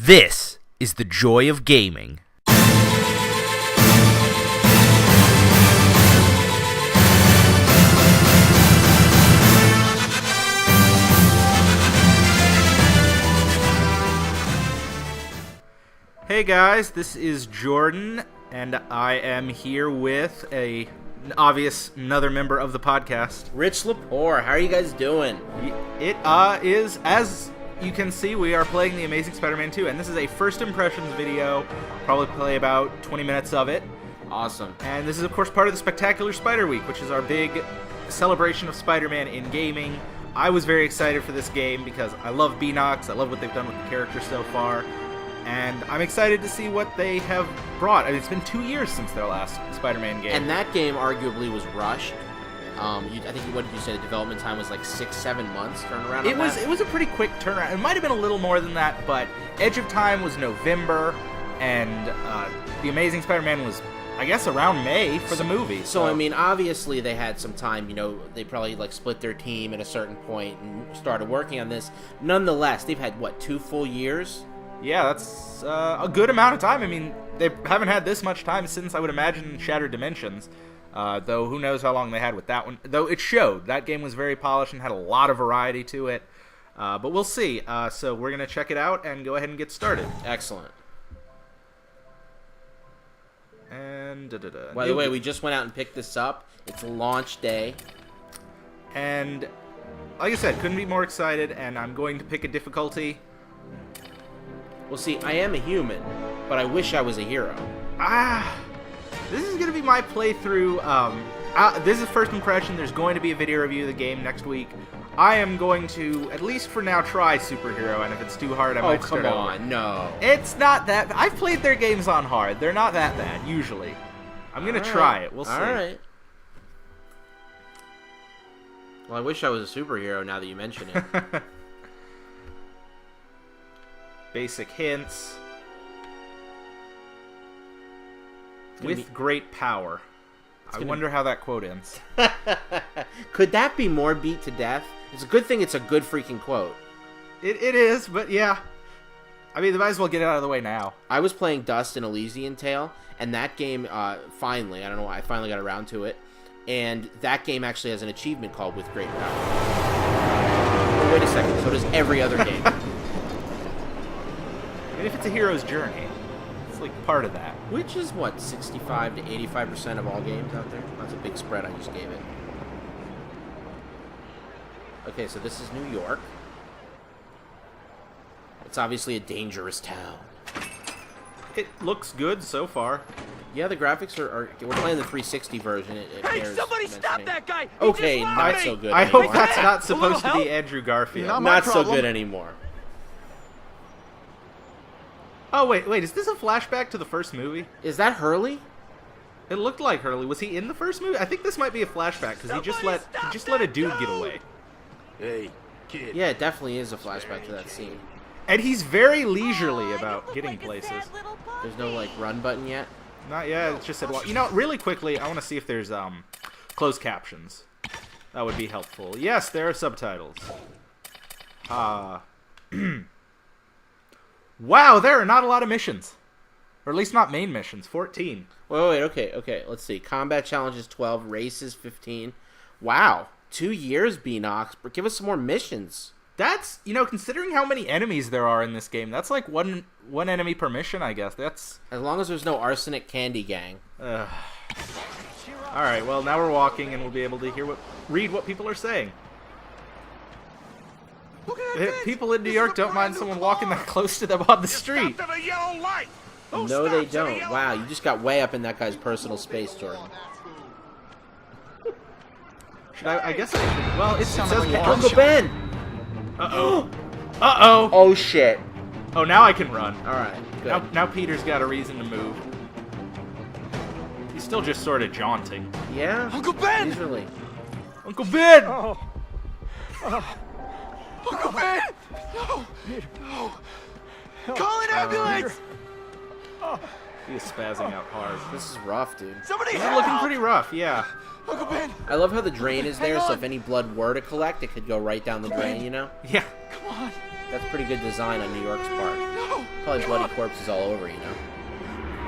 This is the joy of gaming. Hey guys, this is Jordan, and I am here with another member of the podcast, Rich Lepore. How are you guys doing? It is, as you can see, we are playing The Amazing Spider-Man 2, and this is a first impressions video. Probably play about 20 minutes of it. Awesome. And this is, of course, part of the Spectacular Spider Week, which is our big celebration of Spider-Man in gaming. I was very excited for this game because I love Beenox. I love what they've done with the character so far. And I'm excited to see what they have brought. I mean, it's been 2 years since their last Spider-Man game. And that game arguably was rushed. I think what did you say? The development time was like 6-7 months turnaround. It was a pretty quick turnaround. It might have been a little more than that, but Edge of Time was November, and The Amazing Spider-Man was, I guess, around May for the movie. So I mean, obviously they had some time. You know, they probably split their team at a certain point and started working on this. Nonetheless, they've had 2 full years. Yeah, that's a good amount of time. I mean, they haven't had this much time since, I would imagine, Shattered Dimensions. Though who knows how long they had with that one. Though it showed. That game was very polished and had a lot of variety to it. But we'll see. So we're going to check it out and go ahead and get started. Excellent. And by the way, we just went out and picked this up. It's launch day. And like I said, couldn't be more excited, and I'm going to pick a difficulty. Well, see, I am a human, but I wish I was a hero. This is going to be my playthrough. This is first impression. There's going to be a video review of the game next week. I am going to, at least for now, try superhero, and if it's too hard, I might start over. Oh, come on, no. It's not that. I've played their games on hard. They're not that bad, usually. I'm going to try it. We'll see. Alright. Well, I wish I was a superhero now that you mention it. Basic hints. With great power. I wonder how that quote ends. Could that be more beat to death? It's a good thing it's a good freaking quote. It is, but yeah. I mean, they might as well get it out of the way now. I was playing Dust and Elysian Tale, and that game, finally, I don't know why, I finally got around to it, and that game actually has an achievement called With Great Power. Oh, wait a second, so does every other game. I mean, if it's a hero's journey, it's like part of that. Which is, 65 to 85% of all games out there? That's a big spread I just gave it. Okay, so this is New York. It's obviously a dangerous town. It looks good so far. Yeah, the graphics are we're playing the 360 version. Hey, somebody stop that guy! Okay, not so good I anymore. hope that's not supposed to be Andrew Garfield. Not so good anymore. Oh, wait, is this a flashback to the first movie? Is that Hurley? It looked like Hurley. Was he in the first movie? I think this might be a flashback, because he just let a dude get away. Hey, kid. Yeah, it definitely is a flashback to that scene. And he's very leisurely about getting places. There's no, run button yet? Not yet, it just said, well, you know, really quickly, I want to see if there's, closed captions. That would be helpful. Yes, there are subtitles. Wow, there are not a lot of missions. Or at least not main missions. 14. Wait, okay. Let's see. Combat challenges 12, races 15. Wow. 2 years, Beenox. Give us some more missions. That's, considering how many enemies there are in this game, that's like one enemy per mission, I guess. That's... As long as there's no arsenic candy gang. Alright, well, now we're walking and we'll be able to read what people are saying. People in New York don't mind someone walking that close to them on the street. No, they don't. Wow, you just got way up in that guy's personal space, Jordan. Should I guess I should. Well, it says Uncle Ben! Uh-oh. Uh-oh. Oh, shit. Oh, now I can run. Alright, good. Now Peter's got a reason to move. He's still just sort of jaunting. Yeah? Uncle Ben! Usually. Uncle Ben! Uncle Ben! No! No! Call an ambulance! He is spazzing out hard. This is rough, dude. Somebody This is help! looking pretty rough, yeah. Uncle Ben! I love how the drain is there, so if any blood were to collect, it could go right down the drain, you know? Yeah. Come on! That's pretty good design on New York's part. No! Probably bloody corpses all over, you know.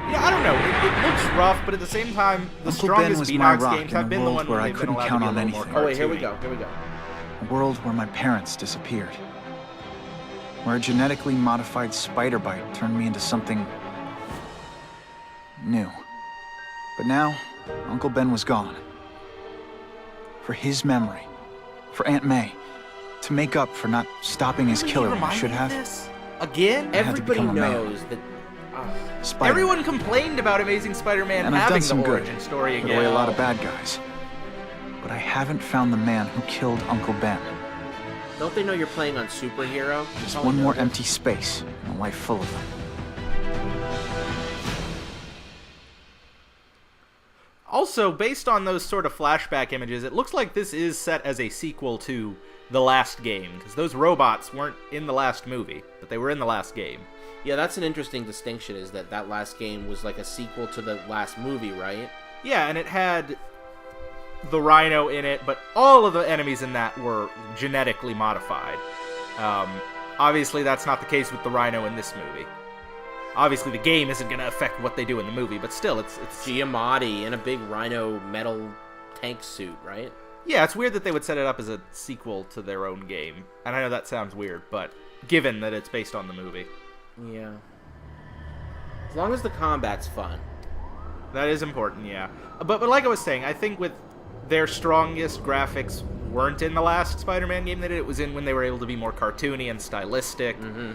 Yeah, I don't know. It looks rough, but at the same time, the Uncle Ben strongest was my Beenox rock games in have a been the world one where where I they've been couldn't allowed count to be on a little more anything. Oh wait, here we cartoony. go. Here we go. A world where my parents disappeared. Where a genetically modified spider bite turned me into something new. But now, Uncle Ben was gone. For his memory, for Aunt May, to make up for not stopping his killer when I should have. This? Again? I had to Everybody become a man. knows that. Spider. Everyone complained about Amazing Spider-Man And I've having done some the good. origin story Put again. away a lot of bad guys. But I haven't found the man who killed Uncle Ben. Don't they know you're playing on superhero? Just one more empty space in a life full of them. Also, based on those sort of flashback images, it looks like this is set as a sequel to the last game, because those robots weren't in the last movie, but they were in the last game. Yeah, that's an interesting distinction. Is that last game was like a sequel to the last movie, right? Yeah, and it had the Rhino in it, but all of the enemies in that were genetically modified. Obviously, that's not the case with the Rhino in this movie. Obviously, the game isn't going to affect what they do in the movie, but still, it's Giamatti in a big Rhino metal tank suit, right? yeah, it's weird that they would set it up as a sequel to their own game. And I know that sounds weird, but given that it's based on the movie. Yeah. As long as the combat's fun. That is important, yeah. But like I was saying, I think with their strongest graphics weren't in the last Spider-Man game that it was in when they were able to be more cartoony and stylistic. Mm-hmm.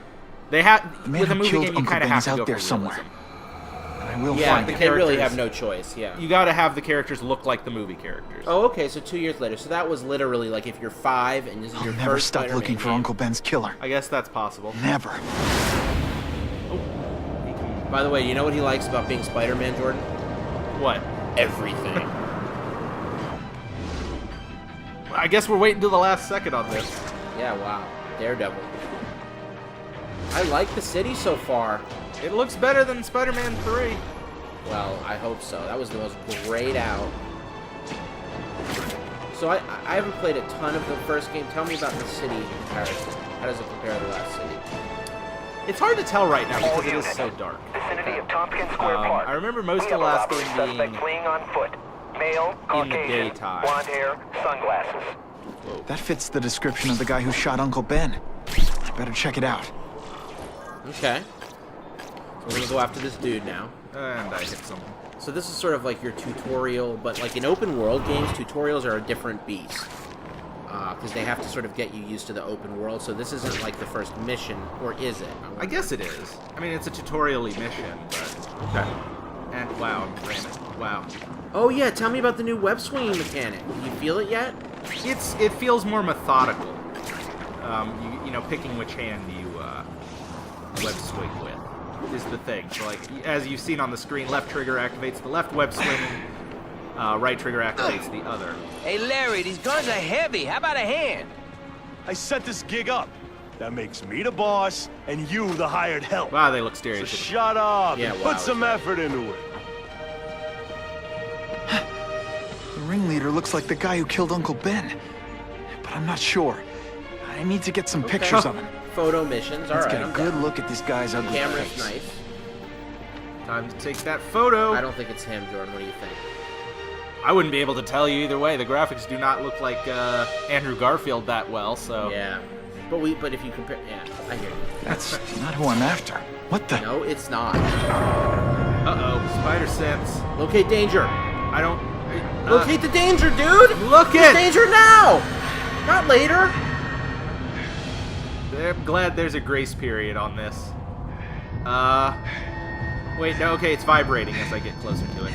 They had The man with a who movie killed game you Uncle kind of Ben have is to out go there for somewhere. realism. And I will Yeah, find the him. they really characters- have no choice. Yeah. You got to have the characters look like the movie characters. Oh, okay. So 2 years later. So that was literally like if you're 5 and this is I'll your never first stop Spider-Man looking for game. Uncle Ben's killer. I guess that's possible. Never. By the way, you know what he likes about being Spider-Man, Jordan? What? Everything. I guess we're waiting till the last second on this. Yeah. Wow. Daredevil. I like the city so far. It looks better than Spider-Man 3. Well, I hope so. That was the most grayed out. So I haven't played a ton of the first game. Tell me about the city in comparison. How does it compare to the last city? It's hard to tell right now because it is so dark. Vicinity of Tompkins Square Park. I remember most We of the have a last robbery game suspect being fleeing on foot. Male, in the Caucasian, daytime. blonde hair, sunglasses. That fits the description of the guy who shot Uncle Ben. I better check it out. Okay. So we're gonna go after this dude now. And I hit something. So this is sort of like your tutorial, but like in open world games, tutorials are a different beast. Because they have to sort of get you used to the open world, so this isn't like the first mission, or is it? I guess it is. I mean, it's a tutorial-y mission, but... Okay. And wow, ran it. Wow. Oh yeah, tell me about the new web swinging mechanic. Do you feel it yet? It feels more methodical. You know, picking which hand you web swing with is the thing. So like, as you've seen on the screen, left trigger activates the left web swing, right trigger activates the other. Hey, Larry, these guns are heavy. How about a hand? I set this gig up. That makes me the boss and you the hired help. Wow, they look So stereotypical. shut up Yeah, and wow, put some that's effort into it. The ringleader looks like the guy who killed Uncle Ben. But I'm not sure. I need to get some pictures of him. Photo missions, Let's alright. get a good look at this guy's ugly Camera's face. nice. Time to take that photo. I don't think it's him, Jordan. What do you think? I wouldn't be able to tell you either way. The graphics do not look like Andrew Garfield that well, so... Yeah. But if you compare... Yeah, I hear you. That's not who I'm after. What the? No, it's not. Uh-oh, spider sense. Locate danger. I don't... Locate the danger, dude! Look There's it! danger now! Not later! I'm glad there's a grace period on this. Wait, no, okay, it's vibrating as I get closer to it.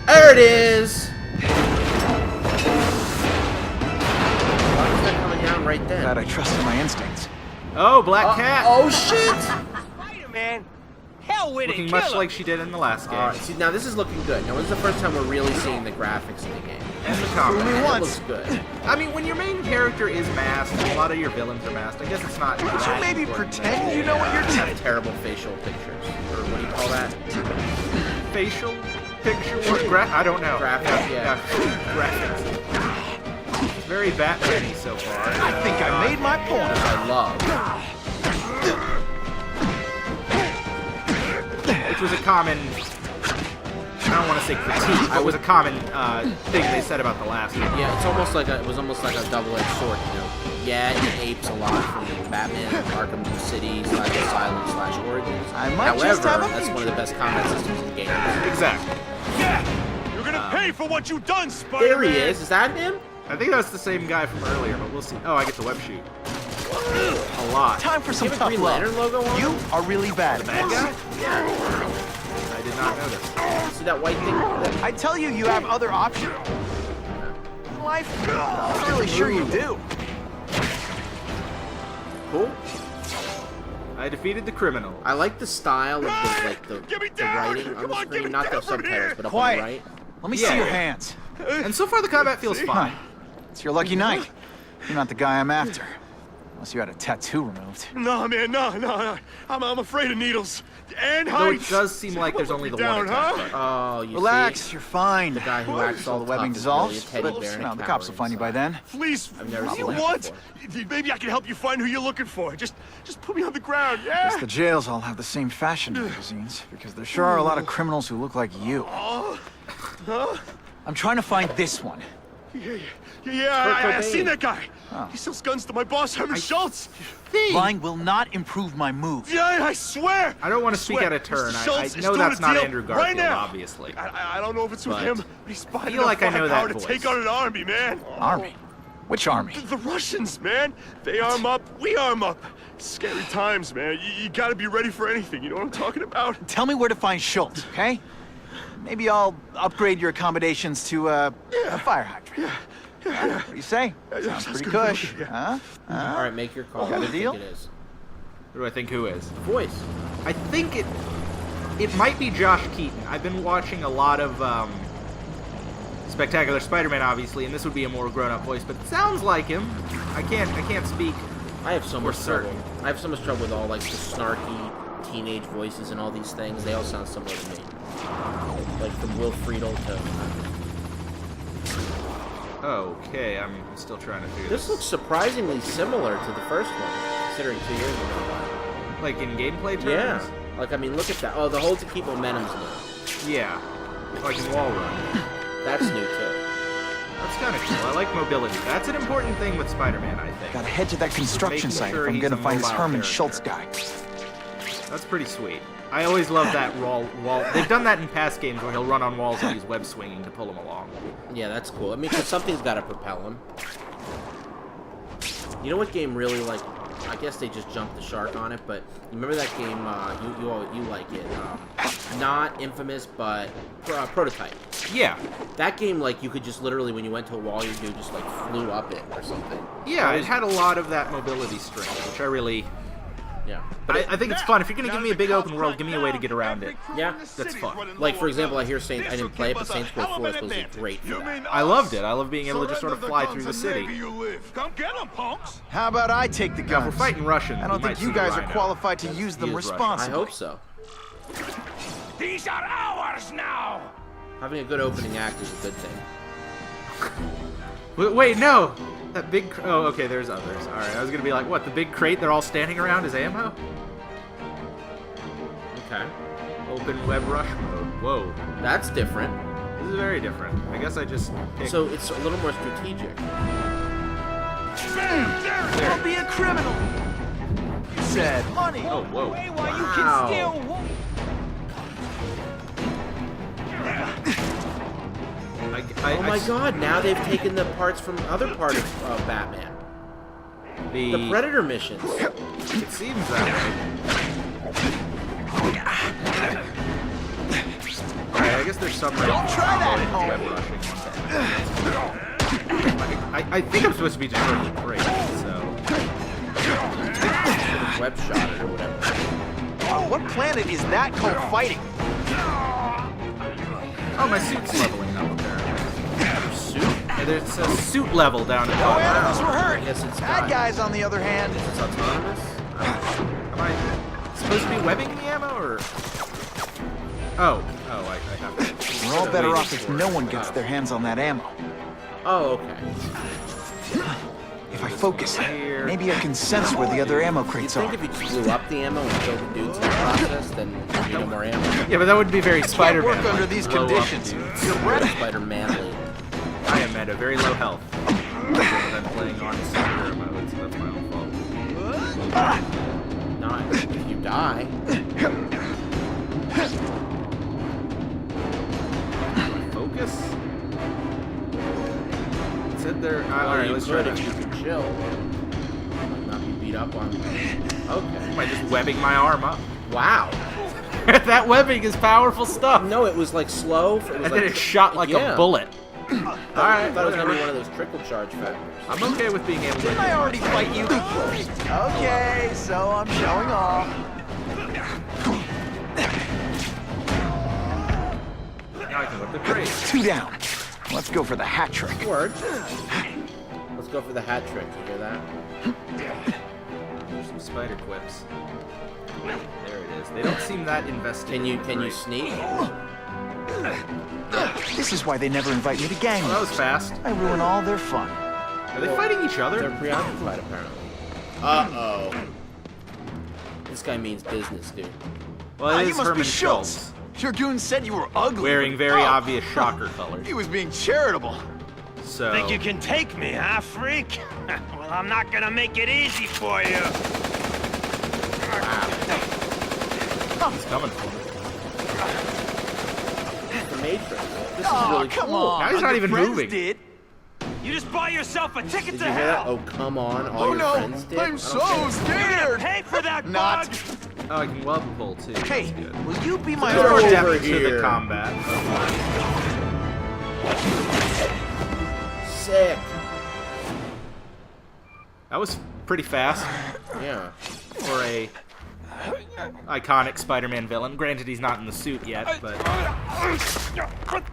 There it is! Why was that coming down right then? Glad I trusted my instincts. Oh, Black Cat! Oh, shit! Spider-Man? Hell with Looking it, much kill like she did in the last game. Alright, see, now this is looking good. Now, this is the first time we're really seeing the graphics in the game. And the Fool combat. me It once. looks good. I mean, when your main character is masked, and a lot of your villains are masked, I guess it's not... Would you maybe pretend you know what you're Have doing? terrible facial pictures. Or what do you call that? Facial picture work? I don't know. Graphics, yeah. Graphics. It's very Batman-y so far. I think I made my point. I love. which was a common, I don't want to say critique, but was a common thing they said about the last one. Yeah, it was almost like a double-edged sword, you know. Yeah, it apes a lot from Batman, Arkham City, /Asylum, /Origins. I might However, just have a that's one of the best combat systems in games. Exactly. Yeah! You're gonna pay for what you done, There Spider-Man! he is. Is that him? I think that's the same guy from earlier, but we'll see. Oh, I get the web shoot. A lot. Time for some Do you have a tough Green Lantern love. logo on You him? are really bad. Bad guy? I did not notice. See that white thing? I tell you, you have other options. Life? I'm really sure you do. Cool. I defeated the criminal. I like the style of the Get me the down! writing on Come the on, screen, get me not the down from subtitles, here! but up Quiet. on the right. Let me Yeah, see your yeah. hands. And so far the combat feels fine. It's your lucky night. You're not the guy I'm after. Unless you had a tattoo removed. No, man, no. I'm afraid of needles. And Though heights. it does seem like there's only the Down, one attack. huh? but- Oh, you Relax, see? you're fine. The guy who acts All all the webbing tough is really a dissolves. teddy But, bear and a the cops will find you by coward then. Please, I've never you seen that what? before. Maybe I can help you find who you're looking for. Just put me on the ground, yeah? Guess the jails all have the same fashion magazines, because there sure are a lot of criminals who look like you. Huh? I'm trying to find this one. Yeah, I seen Cobain. that guy. Oh. He sells guns to my boss, Herman Schultz. Lying will not improve my mood. Yeah, I swear. I don't want to speak swear, out of turn. Mr. I Schultz is know doing that's a not deal Andrew right Garfield, now. obviously. I don't know if it's with But him, but he's buying feel like I know that firepower to voice. take on an army, man. Army? Which army? The Russians, man. They arm up, we arm up. Scary times, man. You gotta be ready for anything. You know what I'm talking about? Tell me where to find Schultz, okay? Maybe I'll upgrade your accommodations to a fire hydrant. What do you say? Sounds pretty good. cush, Yeah. huh? All right, make your call. Got a Who do you deal? think it is? Who do I think who is? The voice. I think it might be Josh Keaton. I've been watching a lot of Spectacular Spider-Man, obviously, and this would be a more grown-up voice, but it sounds like him. I can't speak. I have so We're much trouble. certain. I have so much trouble with all like the snarky teenage voices and all these things. They all sound similar to me. Like from Will Friedle to. Okay, I'm still trying to figure This looks surprisingly similar to the first one, considering 2 years ago. like in gameplay terms. Yeah. Like I mean, look at that. Oh, the hold to keep momentum's new. Yeah. Like in Wall Run. That's new too. That's kind of cool. I like mobility. That's an important thing with Spider-Man, I think. Gotta head to that construction Making site sure if I'm he's gonna a find this mobile Herman character. Schultz guy. That's pretty sweet. I always love that wall. They've done that in past games where he'll run on walls and use web swinging to pull him along. Yeah, that's cool. I mean, 'cause something's got to propel him. You know what game really like? I guess they just jumped the shark on it, but you remember that game? You like it? Not Infamous, but Prototype. Yeah. That game, like, you could just literally, when you went to a wall, you could just like flew up it or something. Yeah, it had a lot of that mobility strength, which I really... Yeah. But I think it's fun. If you're going to give me a big open world, give me a way to get around it. Yeah, that's fun. Like, for example, I hear Saints. I didn't play it, but Saints Row 4 is supposed to be great for that. I loved it. I love being able to just sort of fly through the city. Come get them, punks. How about I take the Now, guns? if we're fighting Russians, I don't we might think you see guys are Rhino. qualified to use them He is Russian. I responsibly. hope so. These are ours now. Having a good opening act is a good thing. Wait, no! That big... Oh, okay, there's others. Alright, I was going to be like, what, the big crate they're all standing around is ammo? Okay. Open web rush mode. Whoa. That's different. This is very different. I guess I just picked... So it's a little more strategic. Don't be a criminal! You said money! Oh, whoa. Hey, while you Wow. can steal one. Oh my god, now they've taken the parts from other part of Batman. The Predator missions. It seems that way. Alright, I guess there's some... Don't try that, web rushing. I think I'm supposed to be destroying the crate, so... Web shot it or whatever. On what planet is that called fighting? Oh, my suit's leveling up, apparently. Suit? Yeah, there's a suit level down at the No bottom. animals were hurt. I guess it's Bad not. guys, on the other hand. It's autonomous? Am I supposed to be webbing the ammo, or...? Oh, I have to... We're all better waiting off if for no it. one gets their hands on that ammo. Oh, okay. If I focus, Here. maybe I can sense where the other ammo You'd crates think are. if you just blew up the ammo and killed the dudes in the process, then there'd be no more ammo. Yeah, but that wouldn't be very Spider-Man. work under these blow up conditions. dudes. You're breath. Spider-Manly. I am at a very low health. I'm playing on superhero mode, so that's my own fault. Not if you die. Focus? It said there. Alright, You let's try could to. if you could chill. Might not be beat up on. Okay. By just webbing my arm up. Wow. That webbing is powerful stuff. No, it was like slow. It was And like, then it shot like yeah. a bullet. Alright, I thought it was gonna be one of those trickle charge factors. I'm okay with being able to. Didn't I already fight you? Okay, so I'm showing off. Now I can whip the brace. 2 down. Let's go for the hat trick. Word. Let's go for the hat trick. You hear that? There's some spider quips. There it is. They don't seem that invested. Can you Great. sneak? This is why they never invite me to gang Oh, that was meets. fast. I ruin all their fun. Are they fighting each other? They're preoccupied apparently. Uh-oh. This guy means business, dude. Well, it you is must Herman be Schultz. Your goon said you were ugly. wearing but- very oh, obvious shocker colors. He was being charitable. So Think you can take me, huh, freak? Well, I'm not gonna make it easy for you. he's coming for me. The Matrix. This is Oh, really come cool. on. Now he's not Your even friends moving. Did. You just buy yourself a ticket Did to you hear that? hell. Oh, come on. All Oh your no, friends did? I I'm don't so get it. scared. Pay for that Not. bug. Oh, I can web pull too. Hey, That's good. will you be my There's more over depth to here. the combat. Sick. That was pretty fast Yeah. for a iconic Spider-Man villain. Granted, he's not in the suit yet, but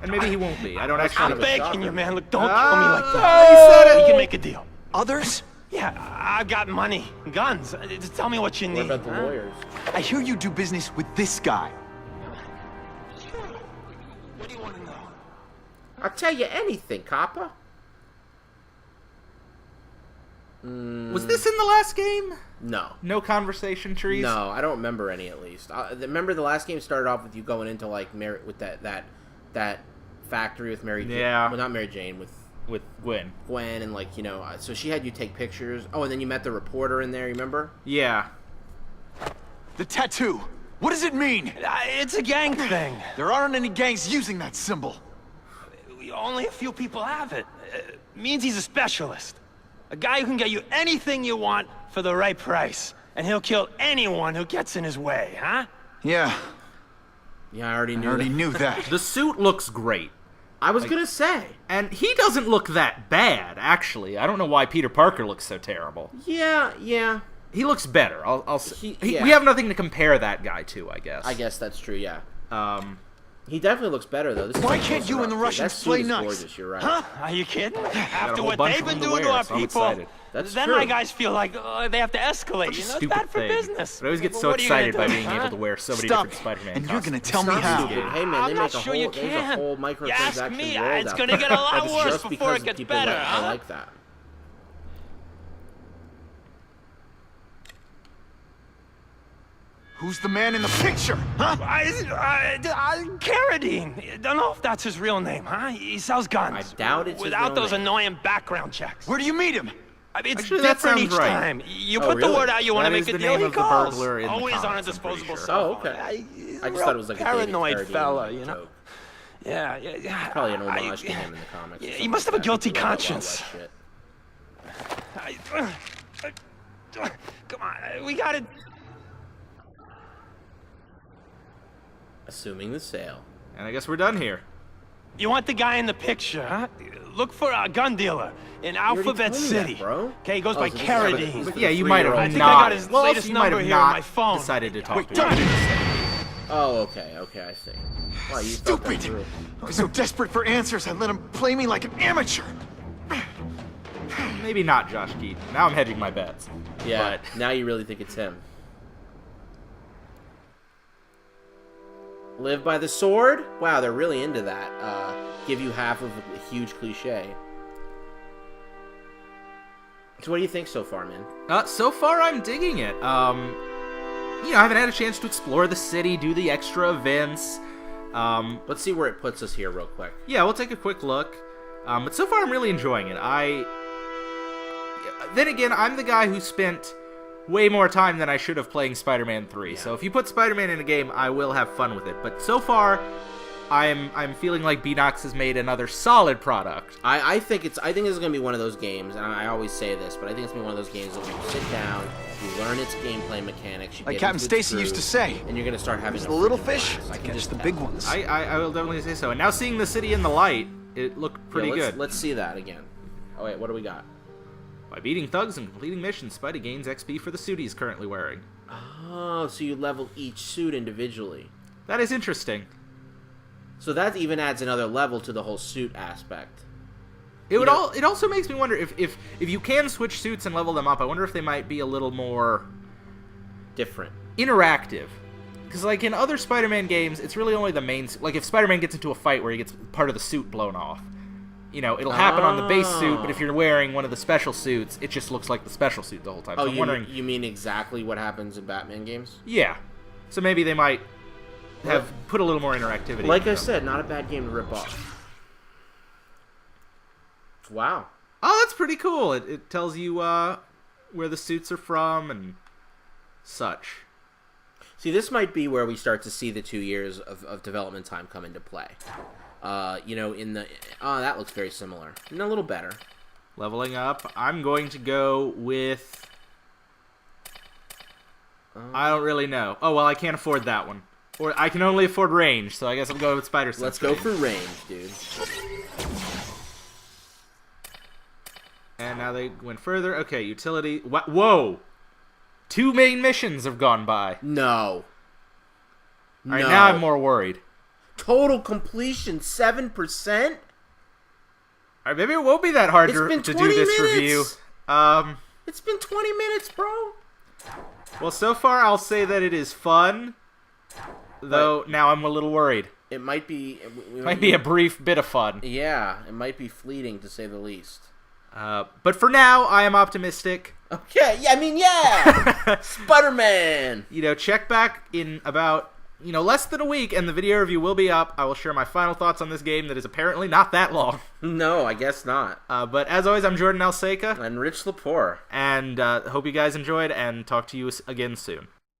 and maybe he won't be. I don't actually. I'm begging you, man. Look, don't kill me like Ah, that. he said it. We can make a deal. Others? Yeah, I've got money, guns. Just tell me what you What need. about the huh? lawyers? I hear you do business with this guy. What do you want to know? I'll tell you anything, copper. Was this in the last game? No. No conversation trees. No, I don't remember any at least. Remember the last game started off with you going into like Mary with that factory with Mary Jane. Yeah. Well, not Mary Jane, with With Gwen. Gwen, and like, you know, so she had you take pictures. Oh, and then you met the reporter in there, you remember? Yeah. The tattoo. What does it mean? It's a gang thing. There aren't any gangs using that symbol. Only a few people have it. Means he's a specialist. A guy who can get you anything you want for the right price. And he'll kill anyone who gets in his way, huh? Yeah, Yeah, I already I knew already that. knew that. The suit looks great. I was gonna say. And he doesn't look that bad, actually. I don't know why Peter Parker looks so terrible. Yeah. He looks better. I'll Yeah. We have nothing to compare that guy to, I guess. I guess that's true, yeah. Um, He definitely looks better, though. This is Why like can't closer you and up, the too. Russians That suit play is nice? gorgeous, you're right. Huh? Are you kidding? got a After whole what bunch they've of been them to doing to wear, our so I'm people, excited. That's then true. my guys feel like they have to escalate. You know, it's stupid bad for thing. business. I always get But so what are you gonna excited by do, being huh? able to wear so many Stop different it. Spider-Man And you're gonna costumes. tell me Not how. stupid. Hey, man, I'm they not make a sure whole, you there's a can. whole You microtransaction ask me, world it's out gonna there. get a lot That's worse just before because it gets people better, like, huh? I like that. Who's the man in the picture? Huh? Carradine. Don't know if that's his real name, huh? He sells guns. I doubt it's his Without real those name. annoying background checks. Where do you meet him? I mean, it's Actually, that different sounds each right. time. You Oh, put the really? word out you want to That make is a the deal, name he of the calls. burglar in the Always on a comics, I'm disposable pretty sure. cell Oh, phone. okay. He's I just real thought it was like a David paranoid Carradine fella, you know? joke. Yeah. Probably an homage to him in the comics. or Yeah, he something must have a like that. guilty People love that conscience. wild shit. Come on, we gotta... Assuming the sale. And I guess we're done here. You want the guy in the picture, huh? Look for a gun dealer in already Alphabet told me that, City. bro. Okay, he goes Oh, by so this is Carradine. for the Yeah, you might have 3-year-old. I think not. I got his well, also latest you might number have here on not my phone. decided to talk Wait, to don't- him. Oh, okay, I see. Wow, you thought that Stupid! through. I was so desperate for answers, I let him play me like an amateur. Maybe not Josh Keaton. Now I'm hedging my bets. Yeah, But now you really think it's him. Live by the sword? Wow, they're really into that. Give you half of a huge cliche. So what do you think so far, man? so far I'm digging it. I haven't had a chance to explore the city, do the extra events. Let's see where it puts us here real quick. Yeah, we'll take a quick look. But so far, I'm really enjoying it. Then again, I'm the guy who spent way more time than I should have playing Spider-Man 3. Yeah. So if you put Spider-Man in a game, I will have fun with it. But so far, I'm feeling like Beenox has made another solid product. I think this is gonna be one of those games, and I always say this, but I think it's gonna be one of those games that when you sit down, you learn its gameplay mechanics, like Captain Stacy used to say, and you're gonna start having the little fish catch the big ones. I will definitely say so. And now seeing the city in the light, it looked pretty good. Let's see that again. Oh wait, what do we got? By beating thugs and completing missions, Spidey gains XP for the suit he's currently wearing. Oh, so you level each suit individually. That is interesting. So that even adds another level to the whole suit aspect. It also makes me wonder if you can switch suits and level them up, I wonder if they might be a little more different, interactive. Because like in other Spider-Man games, it's really only the main. Like if Spider-Man gets into a fight where he gets part of the suit blown off, it'll happen on the base suit. But if you're wearing one of the special suits, it just looks like the special suit the whole time. Oh, so I'm wondering, you mean exactly what happens in Batman games? Yeah. So maybe they might have put a little more interactivity. Like I said, not a bad game to rip off. Wow. Oh, that's pretty cool. It tells you where the suits are from and such. See, this might be where we start to see the 2 years of development time come into play. That looks very similar. And a little better. Leveling up. I'm going to go with... I don't really know. Oh, well, I can't afford that one. Or I can only afford range, so I guess I'm going with Spider-Sense. Let's go for range, dude. And now they went further. Okay, utility. Whoa! 2 main missions have gone by. No. All right, now I'm more worried. Total completion, 7%? All right, maybe it won't be that hard to do this review. It's been 20 minutes, bro. Well, so far I'll say that it is fun. Though now I'm a little worried. It might be... Might be a brief bit of fun. Yeah, it might be fleeting, to say the least. But for now, I am optimistic. Okay, yeah! Spider-Man! Check back in about, less than a week, and the video review will be up. I will share my final thoughts on this game that is apparently not that long. No, I guess not. But as always, I'm Jordan Alsaqa. And Rich Lepore. And hope you guys enjoyed, and talk to you again soon.